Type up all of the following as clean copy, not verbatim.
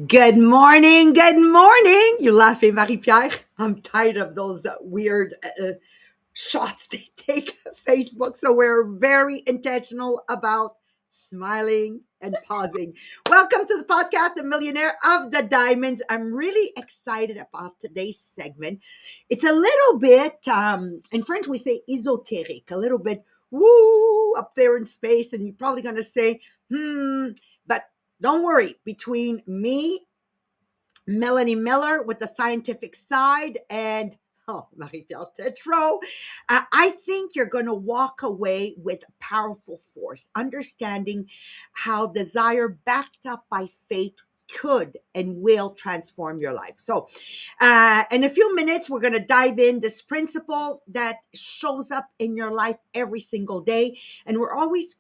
Good morning. Good morning. You're laughing, Marie-Pierre. I'm tired of those weird shots they take on Facebook. So we're very intentional about smiling and pausing. Welcome to the podcast, A Millionaire of the Diamonds. I'm really excited about today's segment. It's a little bit, in French, we say esoteric, a little bit woo up there in space. And you're probably going to say, but don't worry, between me, Melanie Miller with the scientific side, and Marie-Pierre Tetro. I think you're going to walk away with a powerful force, understanding how desire backed up by faith could and will transform your life. So, in a few minutes, we're going to dive in this principle that shows up in your life every single day, and we're always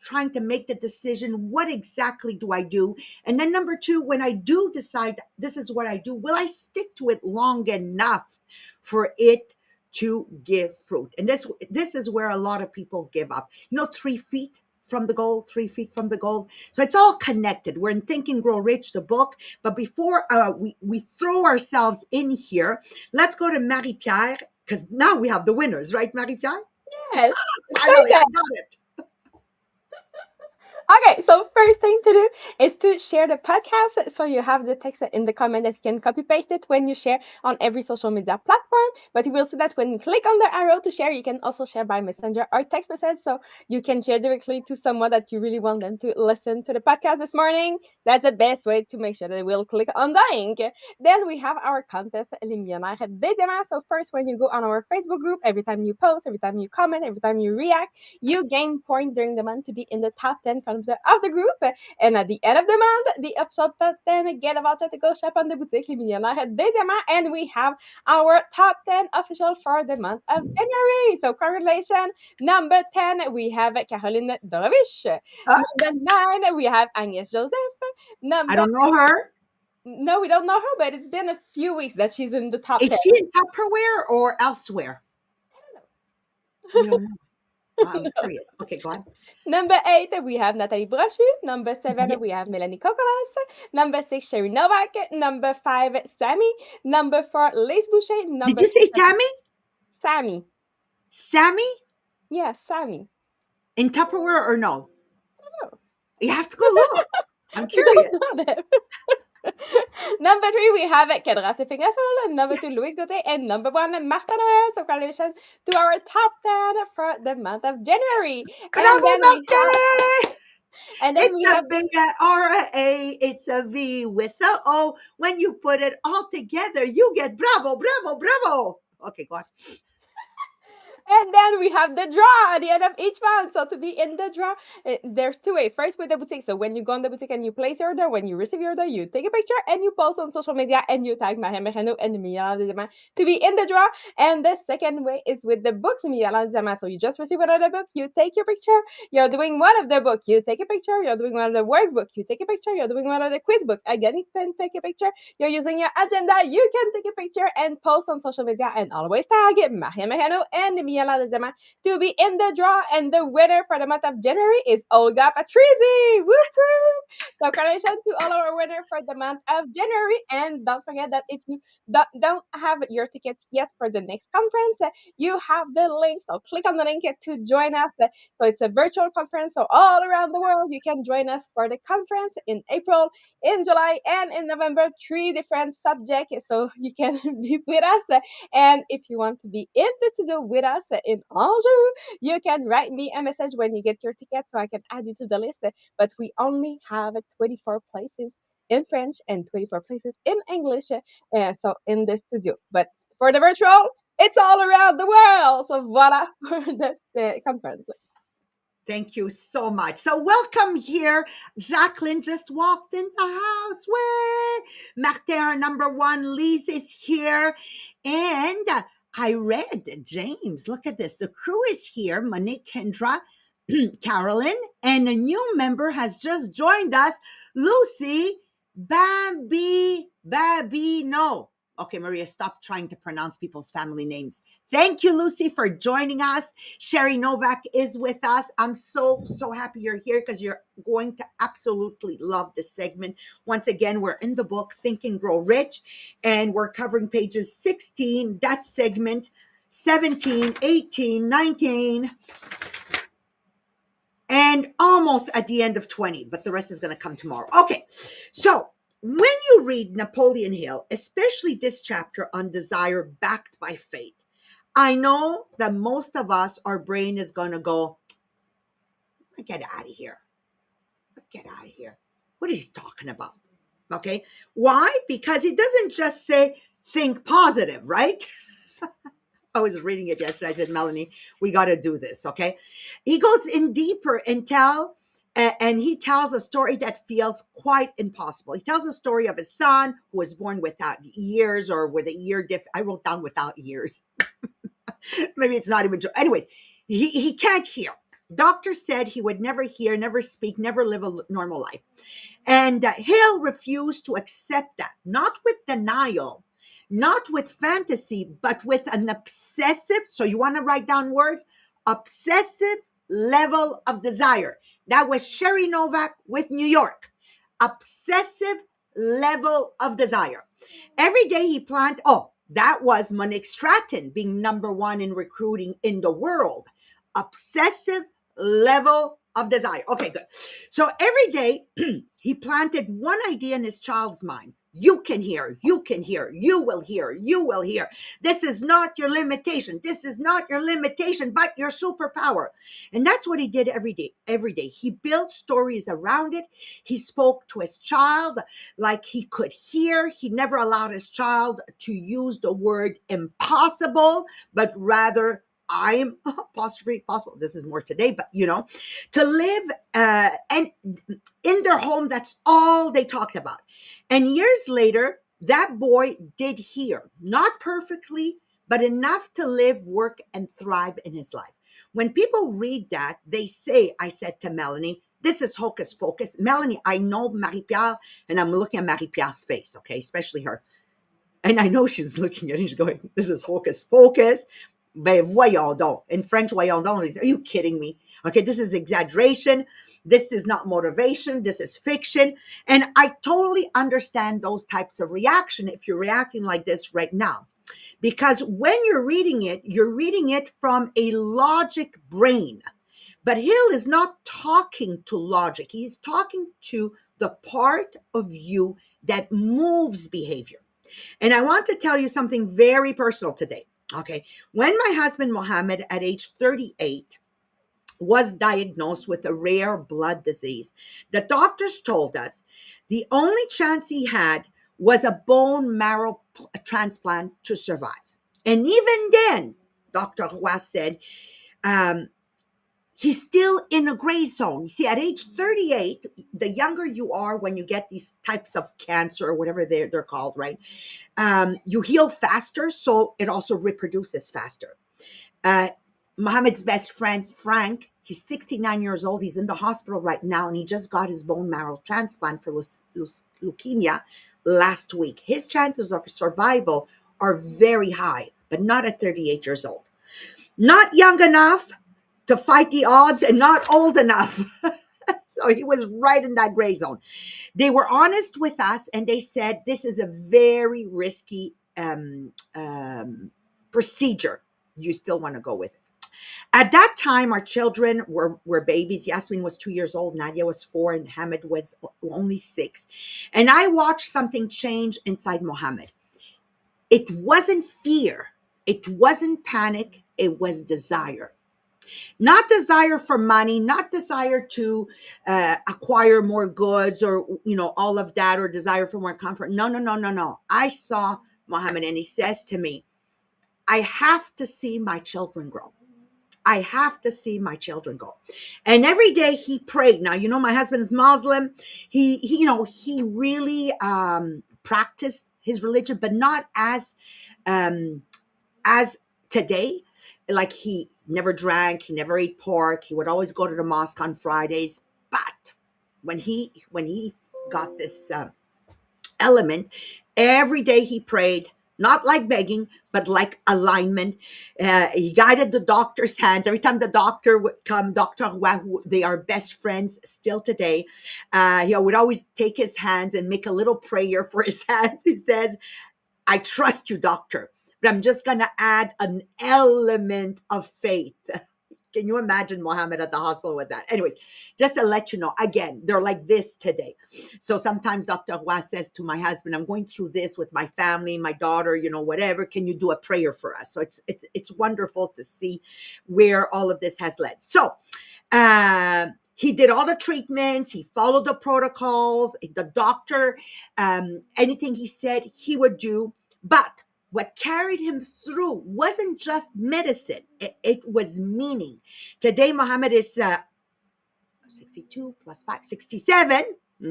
trying to make the decision, what exactly do I do? And then number two, when I do decide this is what I do, will I stick to it long enough for it to give fruit? And this is where a lot of people give up. 3 feet from the goal, 3 feet from the goal. So it's all connected. We're in Think and Grow Rich, the book. But before we throw ourselves in here, let's go to Marie-Pierre, because now we have the winners, right, Marie-Pierre? Yes. Finally, I got it. Okay, so first thing to do is to share the podcast. So you have the text in the comment that you can copy paste it when you share on every social media platform. But you will see that when you click on the arrow to share, you can also share by messenger or text message. So you can share directly to someone that you really want them to listen to the podcast this morning. That's the best way to make sure they will click on the link. Then we have our contest, Les Millionnaires des Diamants. So first, when you go on our Facebook group, every time you post, every time you comment, every time you react, you gain points during the month to be in the top 10 of the group. And at the end of the month, the upshot top 10 get a voucher to go shop on the boutique Les Millionnaires des Diamants. And we have our top 10 official for the month of January. So congratulations. Number 10, we have Caroline Dorovish. Uh, Number 9, we have Agnes Joseph. I Number don't know her. No, we don't know her, but it's been a few weeks that she's in the top Is 10. she in Tupperware or elsewhere? You don't know. I'm curious. Okay, go on. Number 8, we have Nathalie Brochu. Number Yeah. 7, we have Melanie Kokolas. Number 6, Sherry Novak. Number 5, Sammy. Number 4, Liz Boucher. Did Number you say 7, Tammy? Sammy. Sammy? Yeah, Sammy. In Tupperware or no? Oh, You have to go look. I'm we curious. don't know them. Number 3, we have Kedra Sefingasol. Number 2, Louis Gauthier. And number 1, Martha Noel. So congratulations to our top 10 for the month of January. And Bravo, then we have, Martin! and then It's we a have, big R-A, it's a V with a O. When you put it all together, you get bravo, bravo, bravo. Okay, go on. And then we have the draw at the end of each month. So to be in the draw, there's two ways. First with the boutique. So when you go on the boutique and you place your order, when you receive your order, you take a picture and you post on social media and you tag Maria Merano and Mia Dezema to be in the draw. And the second way is with the books Mia Dezema. So you just receive another book, you take your picture. You're doing one of the book, you take a picture. You're doing one of the workbook, you take a picture. You're doing one of the quiz book, again, you can take a picture. You're using your agenda, you can take a picture and post on social media and always tag Maria Merano and Mia Ladezema to be in the draw. And the winner for the month of January is Olga Patrizi. Whoop whoop! So congratulations to all our winners for the month of January. And don't forget that if you don't have your tickets yet for the next conference, you have the link. So click on the link to join us. So it's a virtual conference. So all around the world, you can join us for the conference in April, in July, and in November. 3 different subjects. So you can be with us. And if you want to be in the studio with us in Anjou, you can write me a message when you get your ticket so I can add you to the list. But we only have 24 places in French and 24 places in English. So in the studio. But for the virtual, it's all around the world. So voila for the conference. Thank you so much. So welcome here. Jacqueline just walked in the house. Way. Martin, our number one. Lise is here. And I read James. Look at this. The crew is here. Monique, Kendra, Carolyn. And a new member has just joined us. Lucy Babino. Okay, Maria, stop trying to pronounce people's family names. Thank you, Lucy, for joining us. Sherry Novak is with us. I'm so happy you're here because you're going to absolutely love this segment. Once again, we're in the book Think and Grow Rich, and we're covering pages 16, that segment, 17, 18, 19, and almost at the end of 20, but the rest is going to come tomorrow. Okay, so when you read Napoleon Hill, especially this chapter on desire backed by faith, I know that most of us, our brain is going to go, get out of here. Get out of here. What is he talking about? Okay. Why? Because he doesn't just say, think positive, right? I was reading it yesterday. I said, Melanie, we got to do this. Okay. He goes in deeper and he tells a story that feels quite impossible. He tells a story of a son who was born without ears or with a ear I wrote down without ears. Maybe it's not even true. Anyways, he can't hear. Doctor said he would never hear, never speak, never live a normal life. And Hill refused to accept that, not with denial, not with fantasy, but with an obsessive, so you want to write down words, obsessive level of desire. That was Sherry Novak with New York. Obsessive level of desire. Every day he planned, that was Monique Stratton being number one in recruiting in the world. Obsessive level of desire. Okay, good. So every day he planted one idea in his child's mind. You can hear, you can hear, you will hear, you will hear. This is not your limitation. This is not your limitation, but your superpower. And that's what he did every day. Every day. He built stories around it. He spoke to his child like he could hear. He never allowed his child to use the word impossible, but rather I'm apostrophe possible. This is more today, but to live and in their home, that's all they talked about. And years later, that boy did hear, not perfectly, but enough to live, work, and thrive in his life. When people read that, they say, I said to Melanie, this is hocus pocus. Melanie, I know Marie-Pierre, and I'm looking at Marie-Pierre's face, okay, especially her. And I know she's looking at it, she's going, this is hocus pocus. Ben voyons donc. In French, voyons donc. Are you kidding me? Okay, this is exaggeration. This is not motivation. This is fiction. And I totally understand those types of reaction if you're reacting like this right now. Because when you're reading it from a logic brain. But Hill is not talking to logic. He's talking to the part of you that moves behavior. And I want to tell you something very personal today. Okay. When my husband, Mohammed, at age 38, was diagnosed with a rare blood disease, the doctors told us the only chance he had was a bone marrow transplant to survive. And even then, Dr. Roy said, he's still in a gray zone. You see, at age 38, the younger you are when you get these types of cancer or whatever they're called, right? You heal faster, so it also reproduces faster. Mohammed's best friend, Frank, he's 69 years old. He's in the hospital right now, and he just got his bone marrow transplant for leukemia last week. His chances of survival are very high, but not at 38 years old. Not young enough to fight the odds and not old enough. So he was right in that gray zone. They were honest with us and they said, this is a very risky procedure. You still want to go with it. At that time, our children were babies. Yasmin was 2 years old. Nadia was 4 and Hamid was only 6. And I watched something change inside Mohammed. It wasn't fear. It wasn't panic. It was desire. Not desire for money, not desire to acquire more goods or, all of that, or desire for more comfort. No. I saw Mohammed and he says to me, I have to see my children grow. I have to see my children go. And every day he prayed. Now, my husband is Muslim. He really practiced his religion, but not as today. Like he never drank, he never ate pork. He would always go to the mosque on Fridays. But when he got this element, every day he prayed, not like begging, but like alignment. He guided the doctor's hands. Every time the doctor would come, Dr. Roy, who they are best friends still today, he would always take his hands and make a little prayer for his hands. He says, I trust you, doctor, but I'm just going to add an element of faith. Can you imagine Mohammed at the hospital with that? Anyways, just to let you know, again, they're like this today. So sometimes Dr. Roy says to my husband, I'm going through this with my family, my daughter, whatever. Can you do a prayer for us? So it's wonderful to see where all of this has led. So he did all the treatments. He followed the protocols. The doctor, anything he said, he would do. But what carried him through wasn't just medicine, it was meaning. Today, Muhammad is 62 plus 5, 67.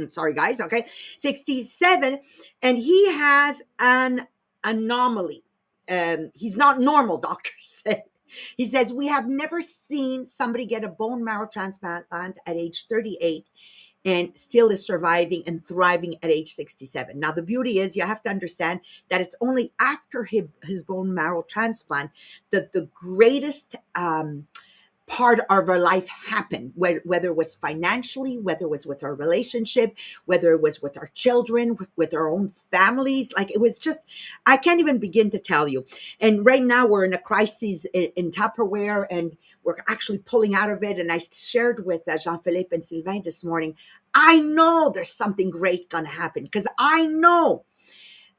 Sorry, guys. Okay. 67. And he has an anomaly. He's not normal, doctors say. He says, we have never seen somebody get a bone marrow transplant at age 38 and still is surviving and thriving at age 67. Now, the beauty is you have to understand that it's only after his bone marrow transplant that the greatest part of our life happened, whether it was financially, whether it was with our relationship, whether it was with our children, with our own families. Like it was just, I can't even begin to tell you. And right now we're in a crisis in Tupperware, and we're actually pulling out of it. And I shared with Jean-Philippe and Sylvain this morning, I know there's something great going to happen, because I know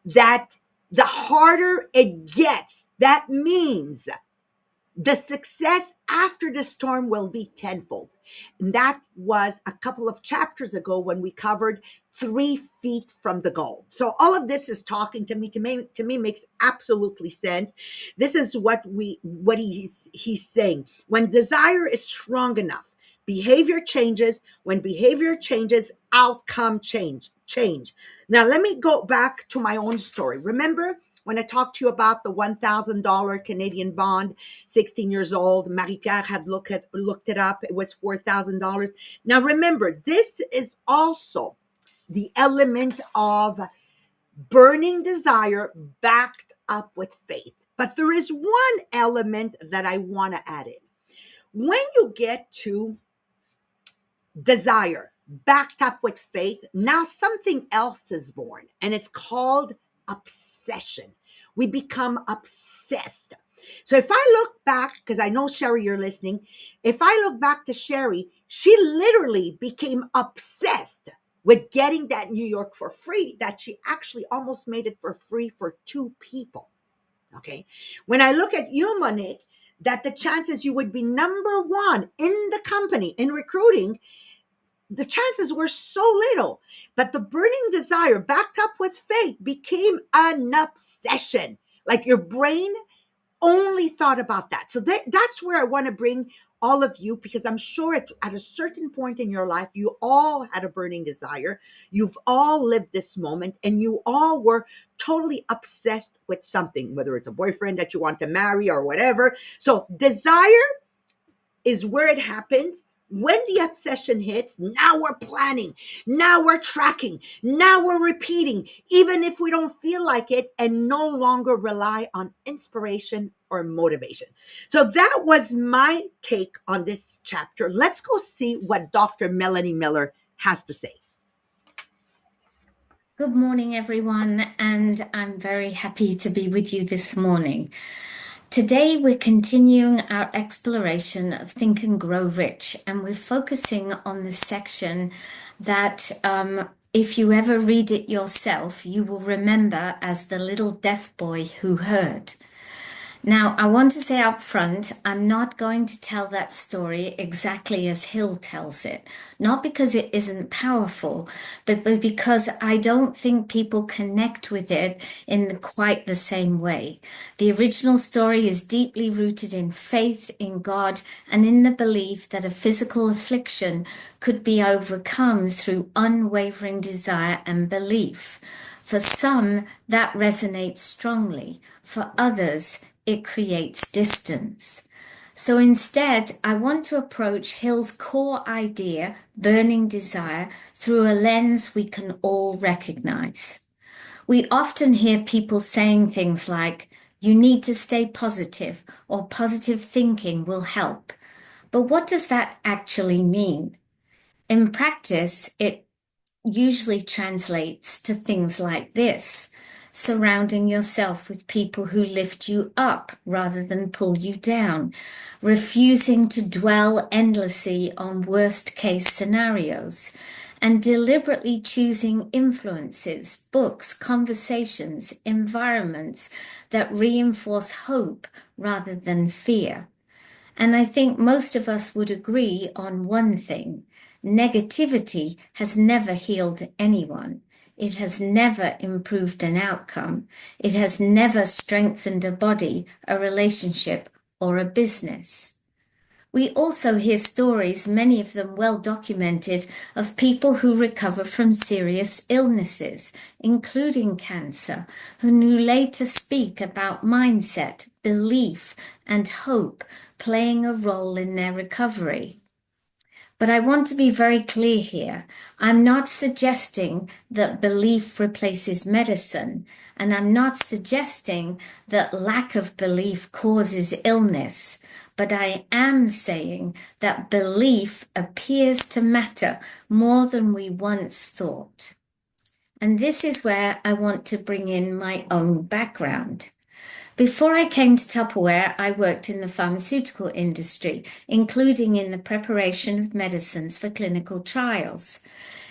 that the harder it gets, that means the success after the storm will be tenfold. And that was a couple of chapters ago when we covered 3 feet from the goal. So all of this is talking to me makes absolutely sense. This is what he's saying. When desire is strong enough, behavior changes. When behavior changes, outcome change. Now let me go back to my own story. Remember when I talked to you about the $1,000 Canadian bond, 16 years old, Marie-Pierre had looked it up. It was $4,000. Now remember, this is also the element of burning desire backed up with faith. But there is one element that I want to add in. When you get to desire backed up with faith, now something else is born, and it's called obsession. We become obsessed. So if I look back, because I know Sherry, you're listening, if I look back to Sherry, she literally became obsessed with getting that New York for free, that she actually almost made it for free for 2 people. Okay. When I look at you, Monique, that the chances you would be number 1 in the company in recruiting, the chances were so little, but the burning desire backed up with faith became an obsession. Like your brain only thought about that. So that's where I want to bring all of you, because I'm sure at a certain point in your life, you all had a burning desire. You've all lived this moment, and you all were totally obsessed with something, whether it's a boyfriend that you want to marry or whatever. So desire is where it happens. When the obsession hits, now we're planning, now we're tracking, now we're repeating, even if we don't feel like it, and no longer rely on inspiration or motivation. So that was my take on this chapter. Let's go see what Dr. Melanie Miller has to say. Good morning, everyone, and I'm very happy to be with you this morning. Today, we're continuing our exploration of Think and Grow Rich, and we're focusing on the section that, if you ever read it yourself, you will remember as the little deaf boy who heard. Now, I want to say up front, I'm not going to tell that story exactly as Hill tells it. Not because it isn't powerful, but because I don't think people connect with it in quite the same way. The original story is deeply rooted in faith in God and in the belief that a physical affliction could be overcome through unwavering desire and belief. For some, that resonates strongly. For others, it creates distance. So instead, I want to approach Hill's core idea, burning desire, through a lens we can all recognize. We often hear people saying things like, you need to stay positive or positive thinking will help. But what does that actually mean? In practice, it usually translates to things like this: surrounding yourself with people who lift you up rather than pull you down, refusing to dwell endlessly on worst case scenarios, and deliberately choosing influences, books, conversations, environments that reinforce hope rather than fear. And I think most of us would agree on one thing: negativity has never healed anyone. It has never improved an outcome. It has never strengthened a body, a relationship, or a business. We also hear stories, many of them well documented, of people who recover from serious illnesses, including cancer, who later speak about mindset, belief, and hope playing a role in their recovery. But I want to be very clear here. I'm not suggesting that belief replaces medicine, and I'm not suggesting that lack of belief causes illness. But I am saying that belief appears to matter more than we once thought. And this is where I want to bring in my own background. Before I came to Tupperware, I worked in the pharmaceutical industry, including in the preparation of medicines for clinical trials.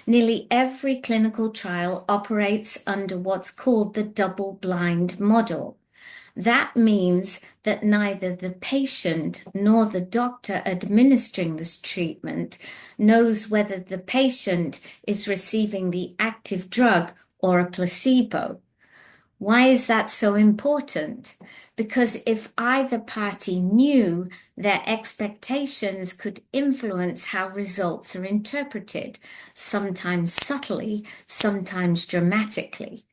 Nearly every clinical trial operates under what's called the double-blind model. That means that neither the patient nor the doctor administering this treatment knows whether the patient is receiving the active drug or a placebo. Why is that so important? Because if either party knew, their expectations could influence how results are interpreted, sometimes subtly, sometimes dramatically.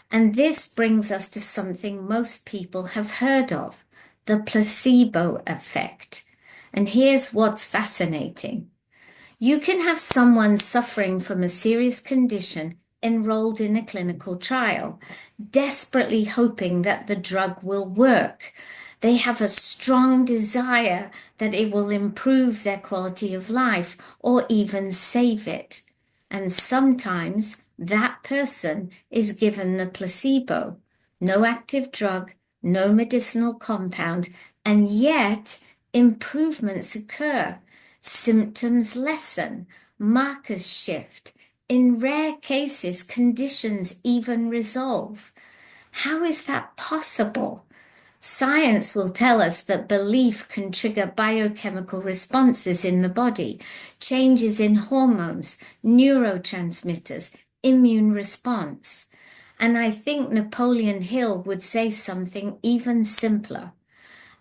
And this brings us to something most people have heard of: the placebo effect. And here's what's fascinating. You can have someone suffering from a serious condition enrolled in a clinical trial, desperately hoping that the drug will work. They have a strong desire that it will improve their quality of life or even save it. And sometimes that person is given the placebo, no active drug, no medicinal compound, and yet improvements occur. Symptoms lessen, markers shift. In rare cases, conditions even resolve. How is that possible? Science will tell us that belief can trigger biochemical responses in the body, changes in hormones, neurotransmitters, immune response. And I think Napoleon Hill would say something even simpler: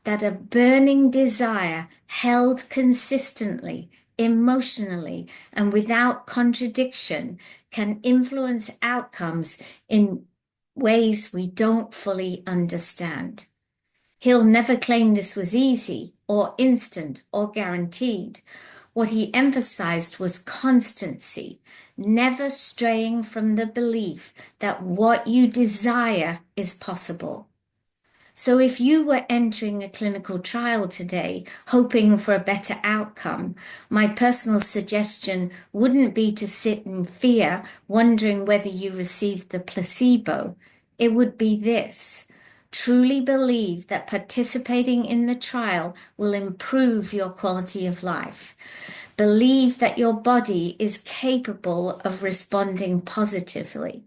that a burning desire held consistently, emotionally, and without contradiction can influence outcomes in ways we don't fully understand. Hill never claimed this was easy or instant or guaranteed. What he emphasized was constancy, never straying from the belief that what you desire is possible. So if you were entering a clinical trial today, hoping for a better outcome, my personal suggestion wouldn't be to sit in fear, wondering whether you received the placebo. It would be this: truly believe that participating in the trial will improve your quality of life. Believe that your body is capable of responding positively.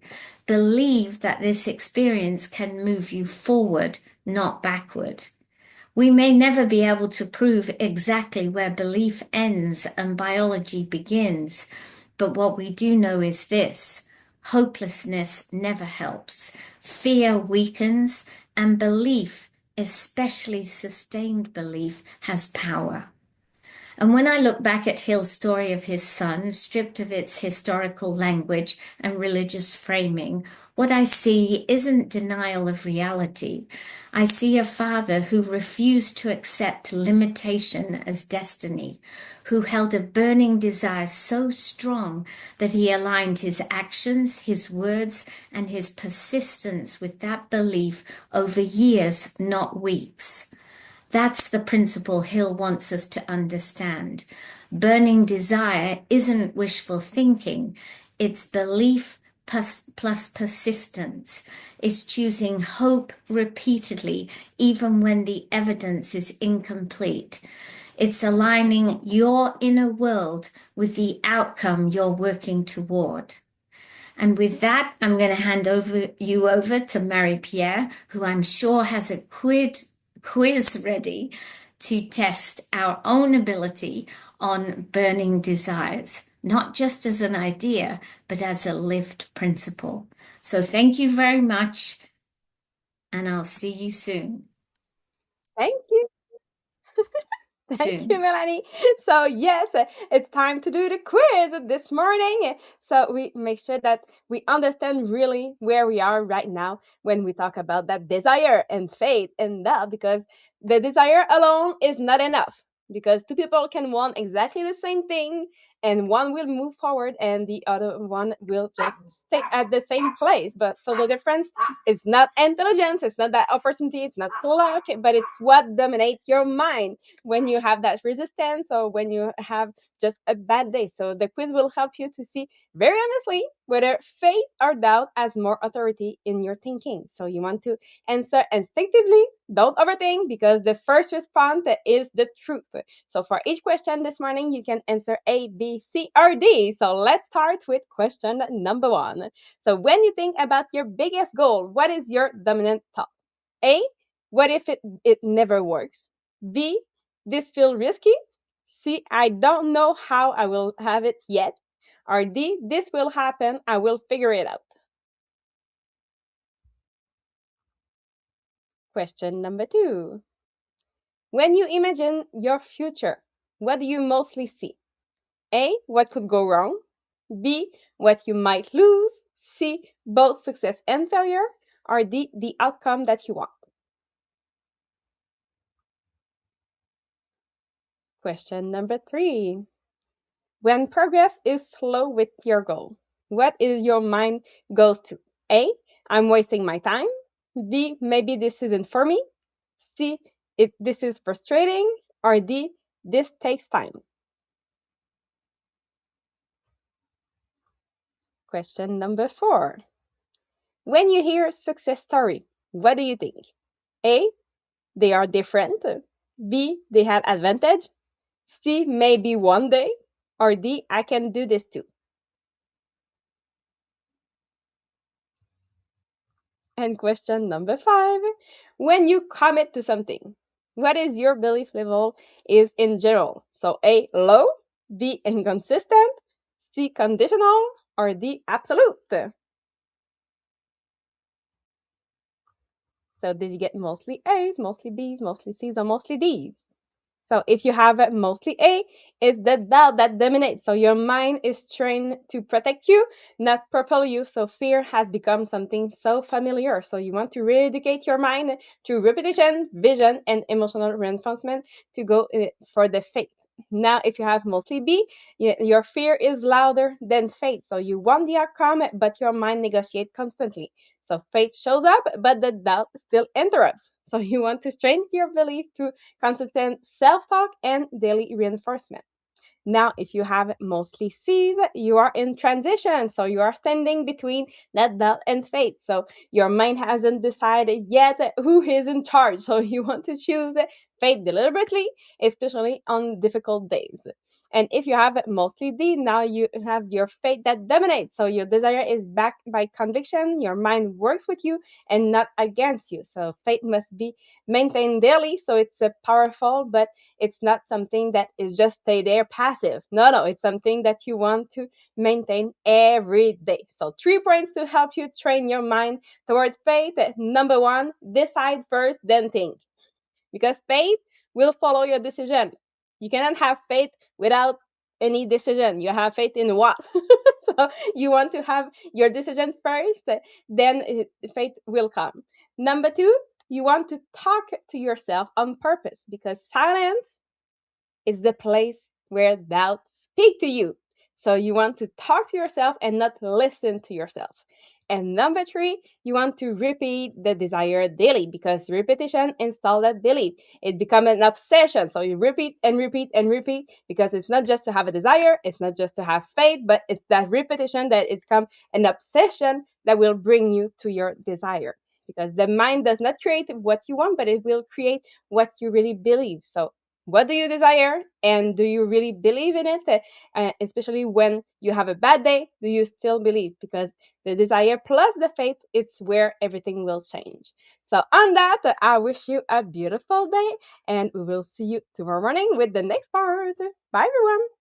Believe that this experience can move you forward, not backward. We may never be able to prove exactly where belief ends and biology begins, but what we do know is this: hopelessness never helps. Fear weakens, and belief, especially sustained belief, has power. And when I look back at Hill's story of his son, stripped of its historical language and religious framing, what I see isn't denial of reality. I see a father who refused to accept limitation as destiny, who held a burning desire so strong that he aligned his actions, his words, and his persistence with that belief over years, not weeks. That's the principle Hill wants us to understand. Burning desire isn't wishful thinking, it's belief plus persistence. It's choosing hope repeatedly, even when the evidence is incomplete. It's aligning your inner world with the outcome you're working toward. And with that, I'm going to hand you over to Marie Pierre, who I'm sure has a quiz ready to test our own ability on burning desires, not just as an idea, but as a lived principle. So thank you very much, and I'll see you soon. Thank you. Thank you, Soon. Melanie. So, yes, it's time to do the quiz this morning. So, we make sure that we understand really where we are right now when we talk about that desire and faith and that, because the desire alone is not enough. Because two people can want exactly the same thing, and one will move forward, and the other one will just stay at the same place. But so the difference is not intelligence, it's not that opportunity, it's not luck, but it's what dominates your mind when you have that resistance or when you have just a bad day. So the quiz will help you to see very honestly whether faith or doubt has more authority in your thinking. So you want to answer instinctively, don't overthink, because the first response is the truth. So for each question this morning, you can answer A, B, C, or D. So let's start with question number one. So when you think about your biggest goal, what is your dominant thought? A, what if it never works? B, this feels risky. C, I don't know how I will have it yet. Or D, this will happen, I will figure it out. Question number two. When you imagine your future, what do you mostly see? A, what could go wrong? B, what you might lose? C, both success and failure? Or D, the outcome that you want? Question number three. When progress is slow with your goal, what is your mind goes to? A, I'm wasting my time. B, maybe this isn't for me. C, this is frustrating. Or D, this takes time. Question number four. When you hear success story, what do you think? A, they are different. B, they had advantage. C, maybe one day. Or D, I can do this too. And question number five, when you commit to something, what is your belief level is in general? So A, low, B, inconsistent, C, conditional, or D, absolute. So did you get mostly A's, mostly B's, mostly C's, or mostly D's? So if you have mostly A, it's the doubt that dominates. So your mind is trained to protect you, not propel you. So fear has become something so familiar. So you want to re-educate your mind through repetition, vision, and emotional reinforcement to go for the faith. Now, if you have mostly B, your fear is louder than faith. So you want the outcome, but your mind negotiates constantly. So faith shows up, but the doubt still interrupts. So you want to strengthen your belief through consistent self talk and daily reinforcement. Now, if you have mostly C's, you are in transition. So you are standing between that doubt and faith. So your mind hasn't decided yet who is in charge. So you want to choose faith deliberately, especially on difficult days. And if you have mostly D, now you have your faith that dominates. So your desire is backed by conviction. Your mind works with you and not against you. So faith must be maintained daily. So it's a powerful, but it's not something that is just stay there passive. No, no, it's something that you want to maintain every day. So 3 points to help you train your mind towards faith. Number one, decide first, then think. Because faith will follow your decision. You cannot have faith without any decision. You have faith in what? So you want to have your decision first, then faith will come. Number two, you want to talk to yourself on purpose, because silence is the place where doubt speak to you. So you want to talk to yourself and not listen to yourself. And number three, you want to repeat the desire daily, because repetition installs that belief. It becomes an obsession. So you repeat and repeat and repeat, because it's not just to have a desire, it's not just to have faith, but it's that repetition that it's come an obsession that will bring you to your desire. Because the mind does not create what you want, but it will create what you really believe. So what do you desire, and do you really believe in it? Especially when you have a bad day, do you still believe? Because the desire plus the faith, it's where everything will change. So on that, I wish you a beautiful day, and we will see you tomorrow morning with the next part. Bye everyone.